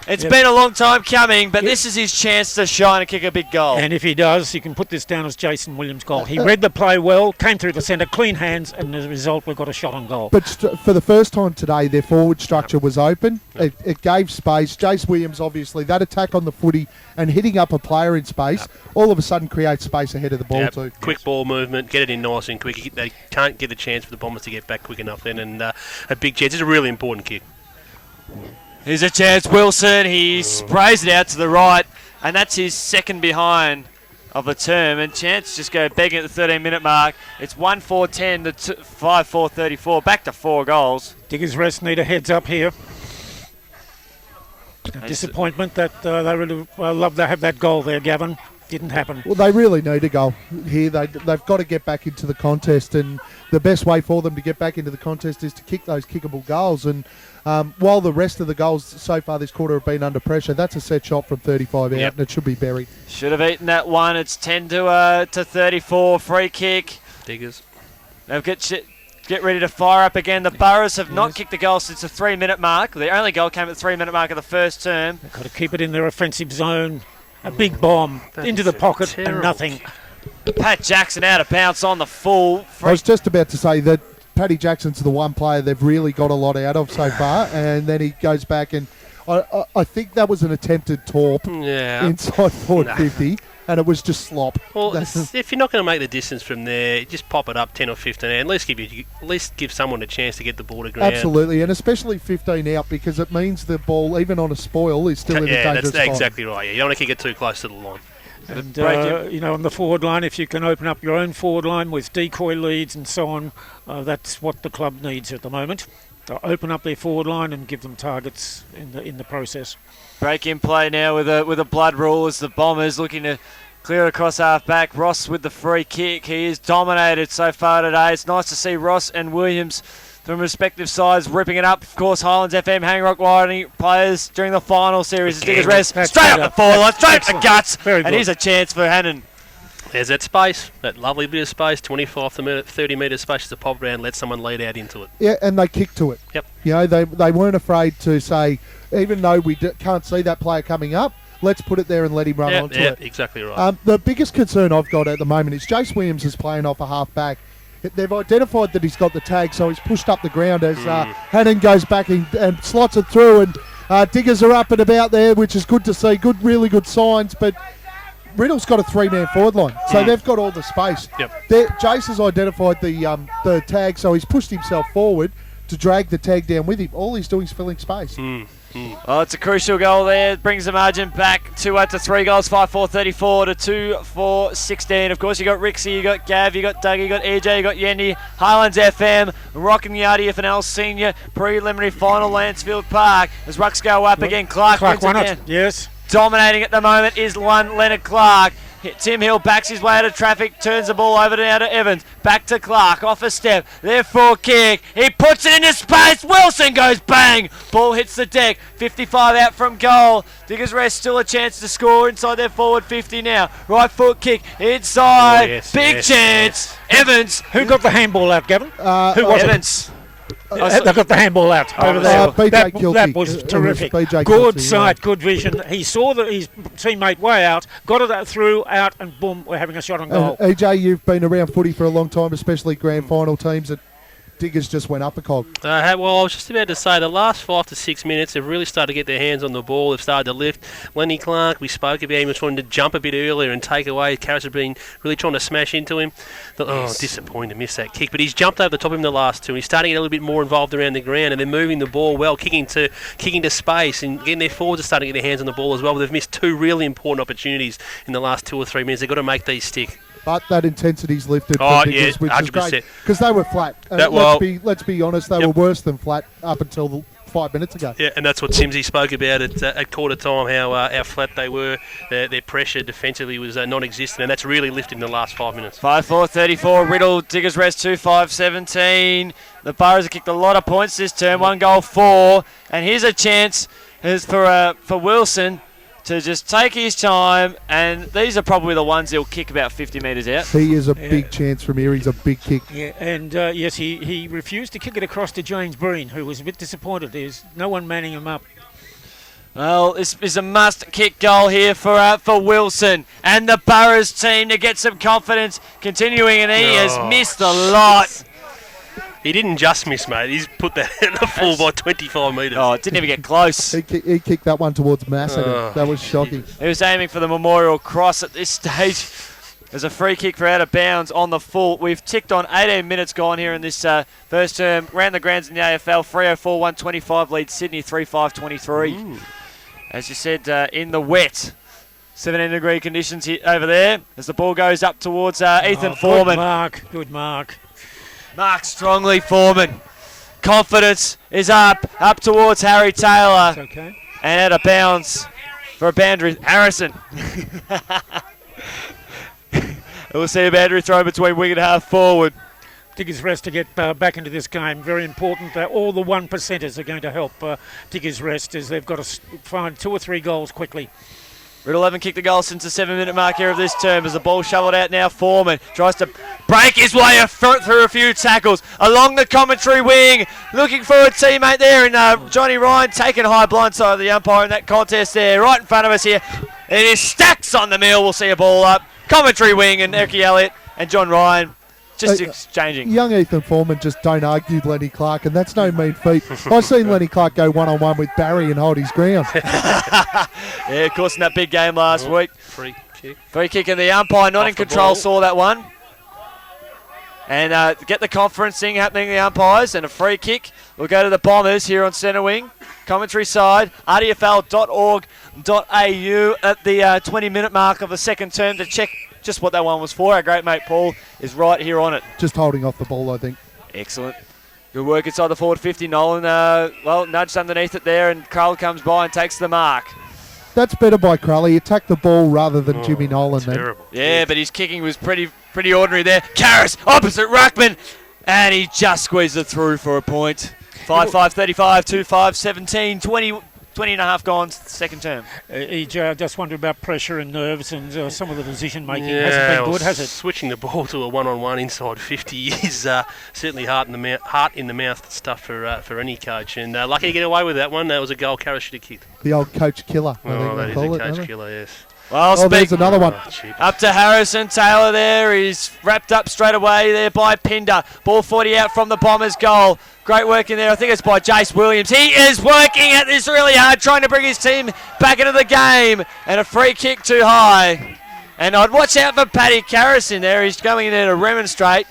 It's been a long time coming, but this is his chance to shine and kick a big goal. And if he does, you can put this down as Jason Williams' goal. He read the play well, came through the centre, clean hands, and as a result, we've got a shot on goal. But for the first time today, their forward structure was open. It gave space. Jace Williams, obviously, that attack on the footy and hitting up a player in space, all of a sudden creates space ahead of the ball too. Quick ball movement, get it in nice and quick. They can't get a chance for the Bombers to get back quick enough then, and a big chance. It's a really important kick. Here's a chance, Wilson. He sprays it out to the right, and that's his second behind of the term. And chance just go begging at the 13-minute mark. It's 1-4-10 to 5-4-34. Back to 4 goals. Diggers Rest need a heads up here. Disappointment that they really love to have that goal there, Gavin. didn't happen. Well, they really need a goal here. They've got to get back into the contest, and the best way for them to get back into the contest is to kick those kickable goals. And while the rest of the goals so far this quarter have been under pressure, that's a set shot from 35 out, and it should be buried. Should have eaten that one. It's 10 to 34. Free kick. Diggers. They'll get ready to fire up again. The Burrows have not kicked a goal since the 3-minute mark. The only goal came at the 3-minute mark of the first term. They've got to keep it in their offensive zone. A big bomb into the pocket and nothing. Pat Jackson out of bounds on the full. I was just about to say that Paddy Jackson's the one player they've really got a lot out of so far, and then he goes back and I think that was an attempted torp inside forward 50. And it was just slop. Well, if you're not going to make the distance from there, just pop it up 10 or 15 and at least give someone a chance to get the ball to ground. Absolutely, and especially 15 out, because it means the ball, even on a spoil, is still in a dangerous spot. Yeah, that's exactly right. Yeah, you don't want to kick it too close to the line. And, on the forward line, if you can open up your own forward line with decoy leads and so on, that's what the club needs at the moment. Open up their forward line and give them targets in the process. Break in play now with a blood rule as the Bombers looking to clear across half back. Ross with the free kick. He is dominated so far today. It's nice to see Ross and Williams from respective sides ripping it up. Of course, Highlands FM, Hang Rock Whiting players during the final series. Diggers rest straight up the forward line, straight up the guts. And here's a chance for Hannon. There's that space, that lovely bit of space, 25 to 30 metre space to pop around, let someone lead out into it. Yeah, and they kicked to it. Yep. You know, they weren't afraid to say, even though we can't see that player coming up, let's put it there and let him run onto it. Exactly right. The biggest concern I've got at the moment is Jace Williams is playing off a half-back. They've identified that he's got the tag, so he's pushed up the ground as Hannon goes back and slots it through, and Diggers are up and about there, which is good to see. Really good signs, but Riddell's got a 3-man forward line, so they've got all the space. Yep. Jace has identified the tag, so he's pushed himself forward to drag the tag down with him. All he's doing is filling space. Oh, it's a crucial goal there. It brings the margin back to 3 goals, 5-4-34 to 2-4-16. Of course, you got Rixie, you got Gav, you got Doug, you got EJ, you got Yendi, Highlands FM, rocking the RDFL Senior Preliminary Final, Lansfield Park. As rucks go up again, Clark wins again. Yes. Dominating at the moment is one Leonard Clark. Tim Hill backs his way out of traffic, turns the ball over now to Evans. Back to Clark, off a step. Therefore, kick. He puts it into space. Wilson goes bang. Ball hits the deck. 55 out from goal. Diggers rest, still a chance to score inside their forward 50 now. Right foot kick inside. Big chance. Evans. Who got the handball out, Gavin? Who was Evans. They got the handball out over there. That was terrific. Good sight, good vision. He saw his teammate way out, got it through, out, and boom, we're having a shot on goal. EJ, you've been around footy for a long time, especially grand final teams. Diggers just went up a cog. Well, I was just about to say, the last 5 to 6 minutes, they've really started to get their hands on the ball. They've started to lift. Lenny Clark, we spoke about him, was trying to jump a bit earlier and take away. Carrots have been really trying to smash into him. Disappointed to miss that kick. But he's jumped over the top of him the last two. He's starting to get a little bit more involved around the ground, and they're moving the ball well, kicking to space, and getting their forwards are starting to get their hands on the ball as well. But they've missed 2 really important opportunities in the last 2 or 3 minutes. They've got to make these stick. But that intensity's lifted for Diggers, which 100%. Is great, because they were flat. Let's be honest, they were worse than flat up until 5 minutes ago. Yeah, and that's what Simsy spoke about at quarter time, how flat they were. Their pressure defensively was non-existent, and that's really lifted in the last 5 minutes. 5-4-34, Riddell, Diggers rest 2-5-17. The Burrows have kicked a lot of points this term, 1 goal, 4. And here's a chance for Wilson to just take his time, and these are probably the ones he'll kick about 50 metres out. He is a big chance from here. He's a big kick. Yeah, and yes, he refused to kick it across to James Breen, who was a bit disappointed. There's no one manning him up. Well, this is a must-kick goal here for Wilson and the Burrows team to get some confidence continuing, and he has missed a lot. He didn't just miss, mate. He's put that in the full by 25 metres. Oh, it didn't even get close. He kicked that one towards Massett. That was shocking. He was aiming for the memorial cross at this stage. There's a free kick for out of bounds on the full. We've ticked on 18 minutes gone here in this first term. Ran the grounds in the AFL. 304-125 lead Sydney 3-5-23. As you said, in the wet. 17-degree conditions over there as the ball goes up towards Ethan Foreman. Good mark. Mark strongly, Foreman. Confidence is up towards Harry Taylor. It's okay. And out of bounds for a boundary, Harrison. We'll see a boundary throw between wing and half forward. Diggers Rest to get back into this game. Very important. All the 1%ers are going to help Diggers Rest as they've got to find 2 or 3 goals quickly. Riddell haven't kicked the goal since the 7-minute mark here of this term as the ball shoveled out now. Foreman tries to break his way through a few tackles along the commentary wing, looking for a teammate there, and Johnny Ryan taking high blindside of the umpire in that contest there, right in front of us here. It is Stacks on the mill. We'll see a ball up. Commentary wing and Erky Elliott and John Ryan just exchanging. Young Ethan Foreman just don't argue Lenny Clark, and that's no mean feat. I've seen Lenny Clark go one-on-one with Barry and hold his ground. Yeah, of course, in that big game last week. Free kick, and the umpire not in control saw that one. And get the conferencing happening, the umpires, and a free kick. We'll go to the Bombers here on centre wing. Commentary side, rdfl.org.au at the 20-minute mark of the second term to check just what that one was for. Our great mate Paul is right here on it. Just holding off the ball, I think. Excellent. Good work inside the forward 50. Nolan, nudged underneath it there, and Krull comes by and takes the mark. That's better by Crowley. Attack the ball rather than Jimmy Nolan. Terrible. Yeah, but his kicking was pretty ordinary there. Karras opposite Ruckman, and he just squeezed it through for a point. 5-5, 35, 2-5, 17, 20 and a half gone second term. EJ, I just wonder about pressure and nerves and some of the decision making hasn't been good, has it? Switching the ball to a one-on-one inside 50 is certainly heart in the mouth stuff for any coach. And lucky to get away with that one. That was a goal Karras should have kicked. The old coach killer. That is a coach killer, yes. Well, there's another one. Up to Harrison Taylor there. He's wrapped up straight away there by Pinder. Ball 40 out from the Bombers' goal. Great work in there. I think it's by Jace Williams. He is working at this really hard, trying to bring his team back into the game. And a free kick too high. And I'd watch out for Paddy Karras in there. He's going in there to remonstrate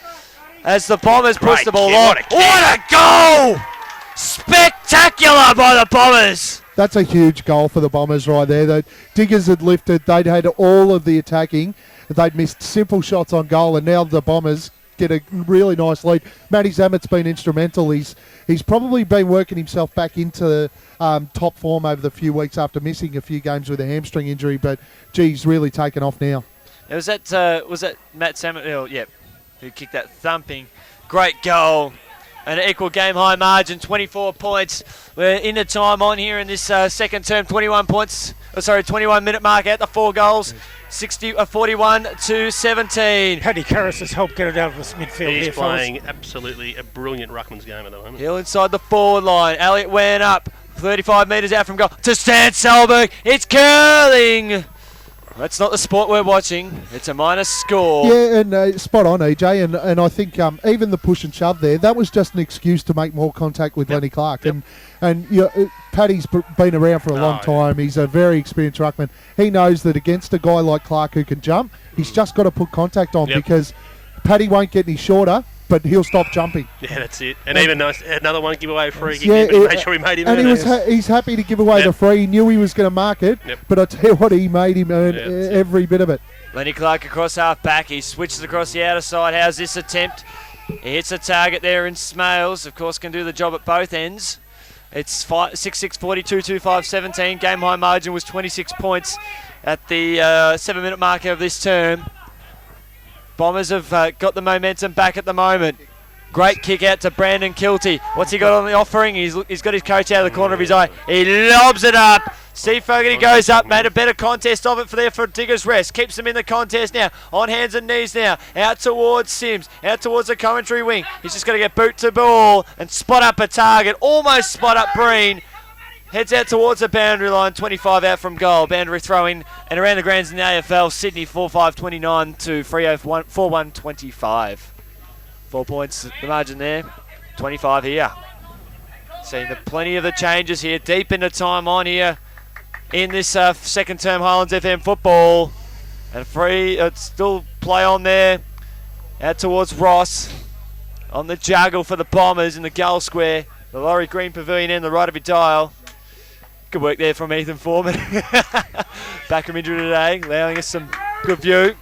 as the Bombers push the ball on. What a goal! Spectacular by the Bombers. That's a huge goal for the Bombers right there. The Diggers had lifted. They'd had all of the attacking. They'd missed simple shots on goal, and now the Bombers get a really nice lead. Matty Zammett's been instrumental. He's probably been working himself back into top form over the few weeks after missing a few games with a hamstring injury, but, gee, he's really taken off now. Was that Matt Zammett? Oh, yep, who kicked that thumping. Great goal. An equal game high margin, 24 points. We're in the time on here in this second term, 21 minute mark at the 4 goals, 41 to 17. Paddy Karras has helped get it out of this midfield. He's playing absolutely a brilliant ruckman's game at the moment. Hill inside the forward line. Elliott went up 35 metres out from goal to Stan Selberg. It's curling. That's not the sport we're watching. It's a minus score. Yeah, and spot on, EJ. And I think even the push and shove there, that was just an excuse to make more contact with Lenny Clark. Yep. And Paddy's been around for a long time. He's a very experienced ruckman. He knows that against a guy like Clark who can jump, he's just got to put contact on because Paddy won't get any shorter, but he'll stop jumping. Yeah, that's it. And even another one, give away a free. Yeah, he made sure he made him earn it. And he's happy to give away the free. He knew he was going to mark it, but I tell you what, he made him earn every bit of it. Lenny Clark across half back. He switches across the outer side. How's this attempt? He hits a target there in Smales. Of course, can do the job at both ends. It's 6-6, 42, 2-5, 17. Game high margin was 26 points at the 7-minute marker of this term. Bombers have got the momentum back at the moment. Great kick out to Brandon Kilty. What's he got on the offering? He's got his coach out of the corner of his eye. He lobs it up. Steve Fogarty goes up, made a better contest of it for Diggers Rest. Keeps them in the contest now. On hands and knees now. Out towards Sims. Out towards the commentary wing. He's just got to get boot to ball and spot up a target. Almost spot up Breen. Heads out towards the boundary line. 25 out from goal. Boundary throw-in. And around the grounds in the AFL, Sydney 4-5-29 to Freo 4-1-25. 4 points, the margin there. 25 here. Seeing plenty of the changes here. Deep into time on here in this second term Highlands FM football. And free, still play on there. Out towards Ross. On the juggle for the Bombers in the goal square. The Laurie Green Pavilion in the right of your dial. Good work there from Ethan Foreman. Back from injury today, allowing us some good view.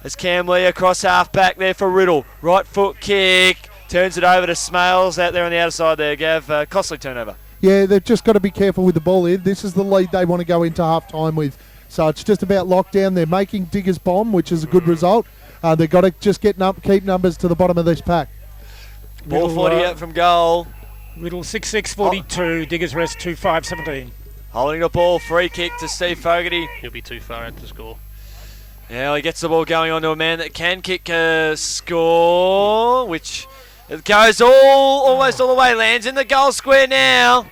As Cam Lee across half back there for Riddell. Right foot kick. Turns it over to Smales out there on the outer side there, Gav. Costly turnover. Yeah, they've just got to be careful with the ball here. This is the lead they want to go into half time with. So it's just about lockdown. They're making Diggers bomb, which is a good result. They've got to just keep numbers to the bottom of this pack. Ball 40 out from goal. Riddell 6-6-42, Diggers rest 2-5-17. Holding the ball, free kick to Steve Fogarty. He'll be too far out to score. Yeah, he gets the ball going onto a man that can kick a score, which it goes almost all the way, lands in the goal square now.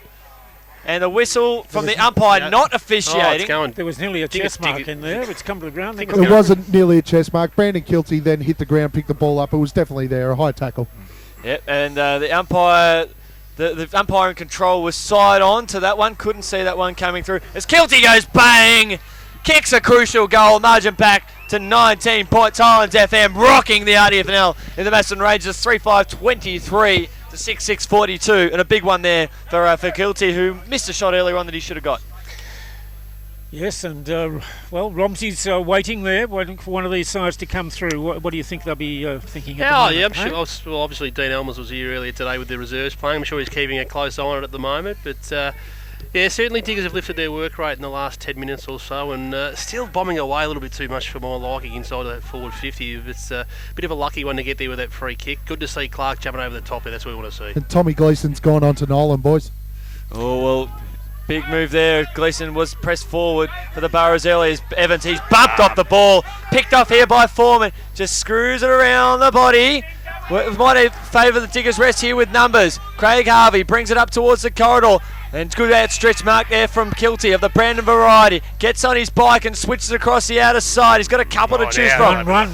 And the whistle from the umpire not officiating. There was nearly a chest mark in there. It's come to the ground. It wasn't nearly a chest mark. Brandon Kilty then hit the ground, picked the ball up. It was definitely there, a high tackle. Yep, and the umpire, the umpire in control was side on to that one. Couldn't see that one coming through. As Kilty goes bang, kicks a crucial goal, margin back to 19 points. Highlands FM rocking the RDFL in the Masson Rangers 3-5-23 to 6-6-42, and a big one there for Kilty, who missed a shot earlier on that he should have got. Yes, and Romsey's waiting for one of these sides to come through. What do you think they'll be thinking? I'm sure. Well, obviously Dean Elmers was here earlier today with the reserves playing. I'm sure he's keeping a close eye on it at the moment. But certainly Diggers have lifted their work rate in the last 10 minutes or so, and still bombing away a little bit too much for my liking inside of that forward 50. It's a bit of a lucky one to get there with that free kick. Good to see Clark jumping over the top there. That's what we want to see. And Tommy Gleeson's gone on to Nolan, boys. Oh, well, big move there. Gleeson was pressed forward for the Burrows early as Evans. He's bumped off the ball. Picked off here by Foreman. Just screws it around the body. Might favour the Diggers rest here with numbers. Craig Harvey brings it up towards the corridor. And good outstretched mark there from Kilty of the Brandon variety. Gets on his bike and switches across the outer side. He's got a couple to choose from. Run.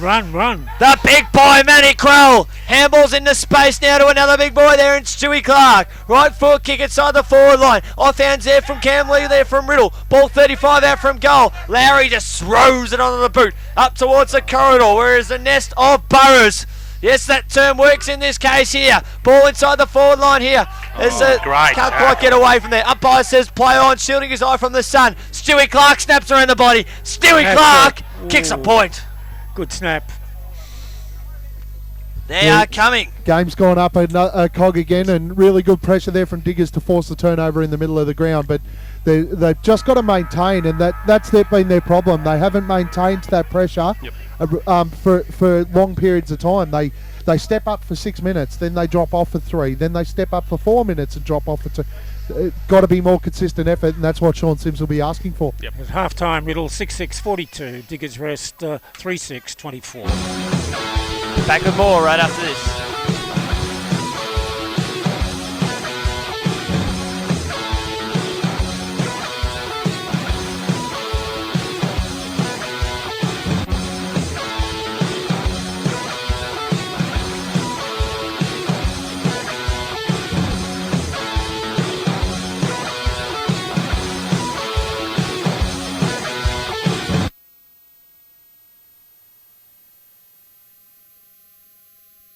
The big boy, Matty Krell. Handballs into space now to another big boy there in Stewie Clark. Right foot kick inside the forward line. Offhands there from Cam Lee there from Riddell. Ball 35 out from goal. Lowry just throws it onto the boot. Up towards the corridor, where is the nest of Burrows. Yes, that term works in this case here. Ball inside the forward line here. Can't quite get away from there. Umpire says play on, shielding his eye from the sun. Stewie Clark snaps around the body. Stewie Clark kicks a point. Good snap. They are coming. Game's gone up a cog again, and really good pressure there from Diggers to force the turnover in the middle of the ground. But they've just got to maintain, and that's been their problem. They haven't maintained that pressure for long periods of time. They step up for 6 minutes, then they drop off for 3, then they step up for 4 minutes and drop off for 2. Got to be more consistent effort, and that's what Sean Sims will be asking for. Yep. At half-time, Riddell 6-6-42, Diggers rest 3-6-24. Back with more right after this.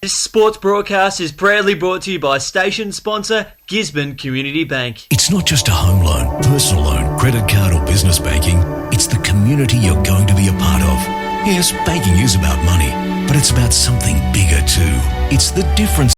This sports broadcast is proudly brought to you by station sponsor Gisborne Community Bank. It's not just a home loan, personal loan, credit card or business banking. It's the community you're going to be a part of. Yes, banking is about money, but it's about something bigger too. It's the difference